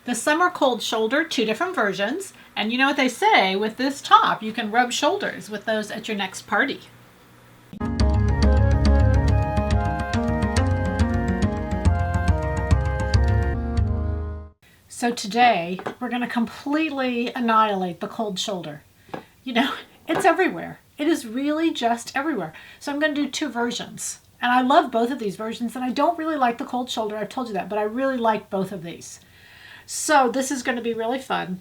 The summer cold shoulder, 2 different versions. And you know what they say, with this top, you can rub shoulders with those at your next party. So today, we're going to completely annihilate the cold shoulder. You know, it's everywhere. It is really just everywhere. So I'm going to do 2 versions. And I love both of these versions, and I don't really like the cold shoulder, I've told you that, but I really like both of these. So this is going to be really fun.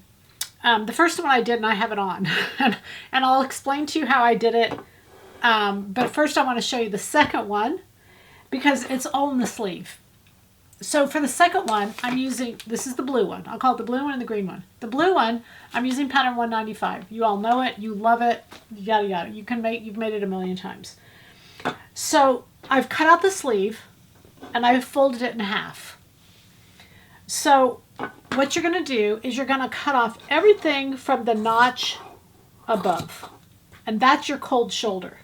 The first one I did, and I have it on, and I'll explain to you how I did it. But first I want to show you the second one, because it's all in the sleeve. So for the second one, I'm using, this is the blue one. I'll call it the blue one and the green one. The blue one, I'm using pattern 195. You all know it, you love it, yada yada. You've made it a million times. So I've cut out the sleeve and I've folded it in half. So what you're going to do is you're going to cut off everything from the notch above. And that's your cold shoulder.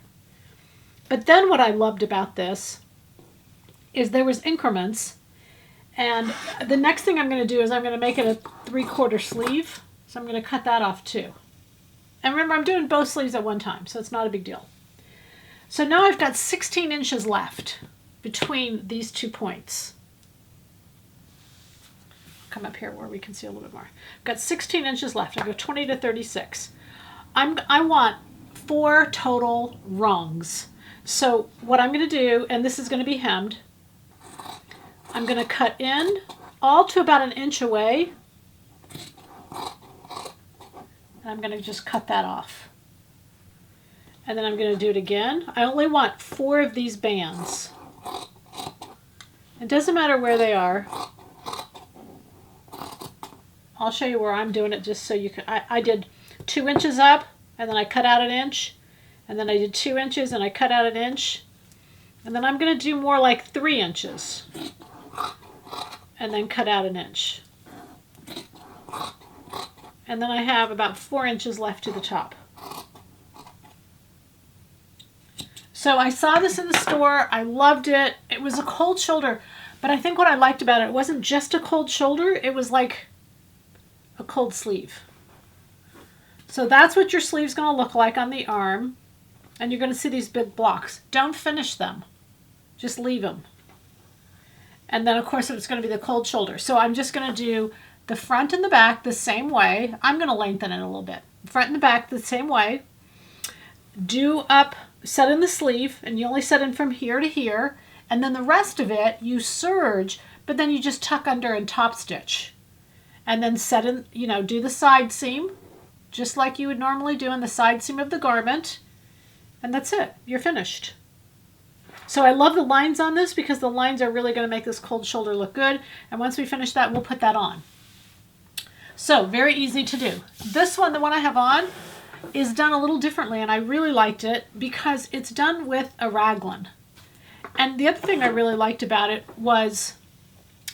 But then what I loved about this is there was increments. And the next thing I'm going to do is I'm going to make it a 3/4 sleeve. So I'm going to cut that off too. And remember, I'm doing both sleeves at one time, so it's not a big deal. So now I've got 16 inches left between these 2 points. Come up here where we can see a little bit more. I've got 16 inches left. I go 20 to 36. I want 4 total rungs. So what I'm going to do, and this is going to be hemmed, I'm going to cut in all to about 1 inch away. And I'm going to just cut that off. And then I'm going to do it again. I only want 4 of these bands. It doesn't matter where they are. I'll show you where I'm doing it just so you can. I did 2 inches up and then I cut out 1 inch. And then I did 2 inches and I cut out 1 inch. And then I'm going to do more like 3 inches. And then cut out 1 inch. And then I have about 4 inches left to the top. So I saw this in the store. I loved it. It was a cold shoulder. But I think what I liked about it wasn't just a cold shoulder. It was like a cold sleeve. So that's what your sleeve's going to look like on the arm. And you're going to see these big blocks. Don't finish them. Just leave them. And then, of course, it's going to be the cold shoulder. So I'm just going to do the front and the back the same way. I'm going to lengthen it a little bit. Front and the back the same way. Do up, set in the sleeve, and you only set in from here to here. And then the rest of it, you serge, but then you just tuck under and top stitch. And then set in, do the side seam, just like you would normally do in the side seam of the garment. And that's it. You're finished. So I love the lines on this because the lines are really going to make this cold shoulder look good. And once we finish that, we'll put that on. So very easy to do. This one, the one I have on, is done a little differently. And I really liked it because it's done with a raglan. And the other thing I really liked about it was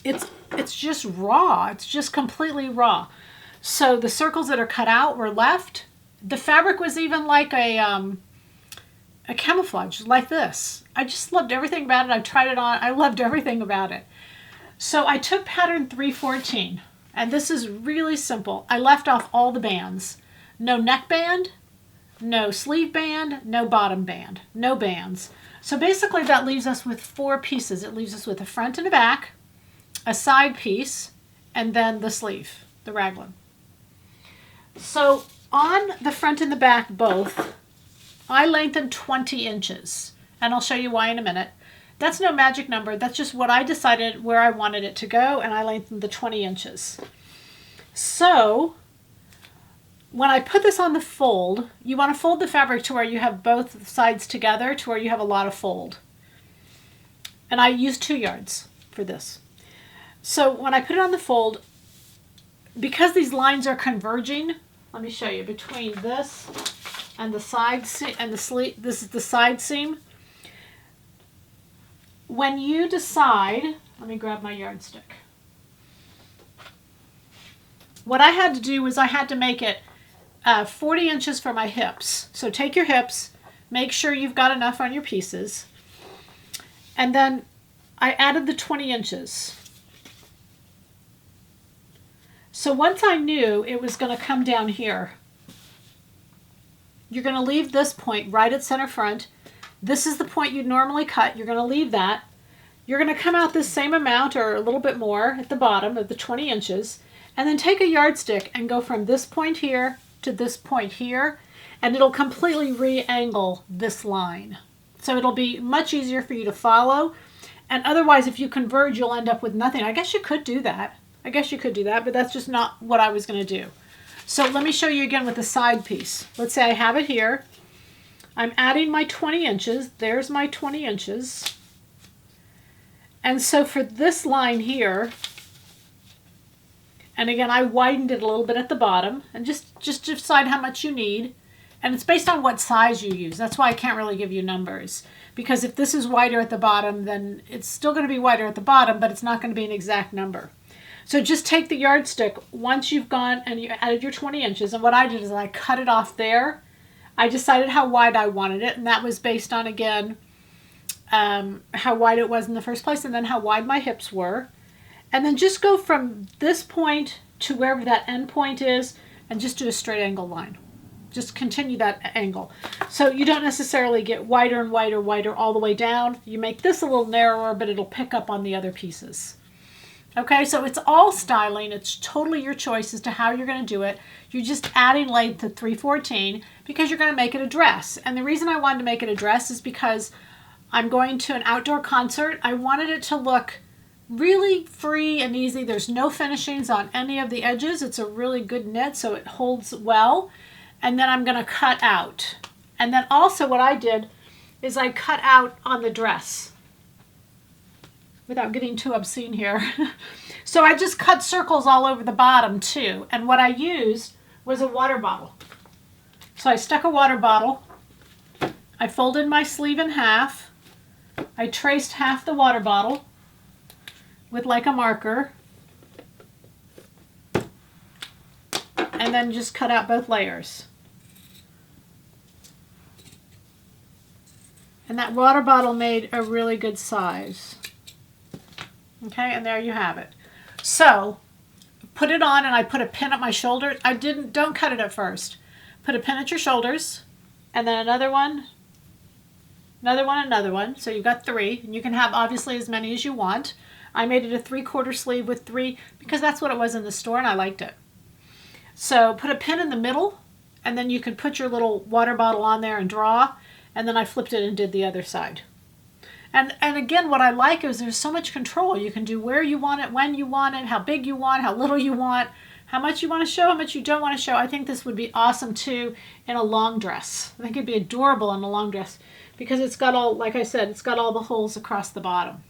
it's just raw. It's just completely raw. So the circles that are cut out were left. The fabric was even like a camouflage like this. I just loved everything about it. I tried it on. I loved everything about it. So I took pattern 314, and this is really simple. I left off all the bands. No neck band, no sleeve band, no bottom band, no bands. So basically that leaves us with 4 pieces. It leaves us with a front and a back, a side piece, and then the sleeve, the raglan. So on the front and the back both, I lengthened 20 inches, and I'll show you why in a minute. That's no magic number. That's just what I decided where I wanted it to go, and I lengthened the 20 inches. So when I put this on the fold, you want to fold the fabric to where you have both sides together, to where you have a lot of fold. And I used 2 yards for this. So when I put it on the fold, because these lines are converging, let me show you, between this and the side seam and the sleeve, this is the side seam. When you decide, let me grab my yardstick. What I had to do was I had to make it 40 inches for my hips. So take your hips, make sure you've got enough on your pieces, and then I added the 20 inches. So once I knew it was going to come down here, you're going to leave this point right at center front. This is the point you'd normally cut. You're going to leave that. You're going to come out this same amount or a little bit more at the bottom of the 20 inches, and then take a yardstick and go from this point here to this point here, and it'll completely re-angle this line. So it'll be much easier for you to follow. And otherwise, if you converge, you'll end up with nothing. I guess you could do that. But that's just not what I was going to do. So let me show you again with the side piece. Let's say I have it here. I'm adding my 20 inches. There's my 20 inches. And so for this line here, and again, I widened it a little bit at the bottom, and just decide how much you need. And it's based on what size you use. That's why I can't really give you numbers. Because if this is wider at the bottom, then it's still going to be wider at the bottom, but it's not going to be an exact number. So just take the yardstick once you've gone and you added your 20 inches. And what I did is I cut it off there. I decided how wide I wanted it. And that was based on, again, how wide it was in the first place, and then how wide my hips were. And then just go from this point to wherever that end point is and just do a straight angle line. Just continue that angle. So you don't necessarily get wider and wider all the way down. You make this a little narrower, but it'll pick up on the other pieces. Okay, so it's all styling. It's totally your choice as to how you're going to do it. You're just adding length to 314 because you're going to make it a dress. And the reason I wanted to make it a dress is because I'm going to an outdoor concert. I wanted it to look really free and easy. There's no finishings on any of the edges. It's a really good knit, so it holds well. And then I'm going to cut out. And then also what I did is I cut out on the dress without getting too obscene here. So I just cut circles all over the bottom too. And what I used was a water bottle. So I stuck a water bottle. I folded my sleeve in half. I traced half the water bottle with like a marker. And then just cut out both layers. And that water bottle made a really good size. Okay, and there you have it. So, put it on, and I put a pin at my shoulder. Don't cut it at first. Put a pin at your shoulders, and then another one, another one. So you've got 3, and you can have obviously as many as you want. I made it a 3/4 sleeve with 3 because that's what it was in the store, and I liked it. So put a pin in the middle, and then you can put your little water bottle on there and draw. And then I flipped it and did the other side. And again, what I like is there's so much control. You can do where you want it, when you want it, how big you want, how little you want, how much you want to show, how much you don't want to show. I think this would be awesome too in a long dress. I think it'd be adorable in a long dress because it's got all, like I said, it's got all the holes across the bottom.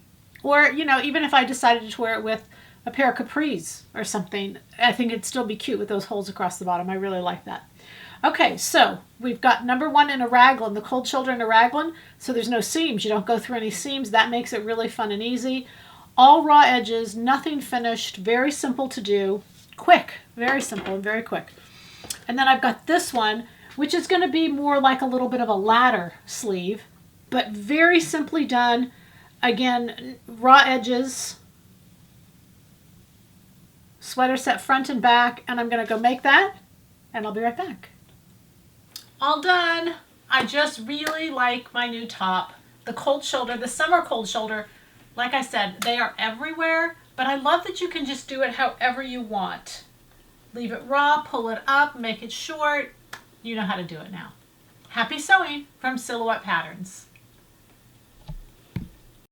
Or, you know, even if I decided to wear it with a pair of capris or something, I think it'd still be cute with those holes across the bottom. I really like that. Okay, so we've got number 1 in a raglan, the cold shoulder in a raglan, so there's no seams. You don't go through any seams. That makes it really fun and easy. All raw edges, nothing finished, very simple to do, quick, very simple and very quick. And then I've got this one, which is going to be more like a little bit of a ladder sleeve, but very simply done. Again, raw edges, sweater set front and back, and I'm going to go make that, and I'll be right back. All done. I just really like my new top. The cold shoulder, the summer cold shoulder, like I said, they are everywhere, but I love that you can just do it however you want. Leave it raw, pull it up, make it short. You know how to do it now. Happy sewing from Silhouette Patterns.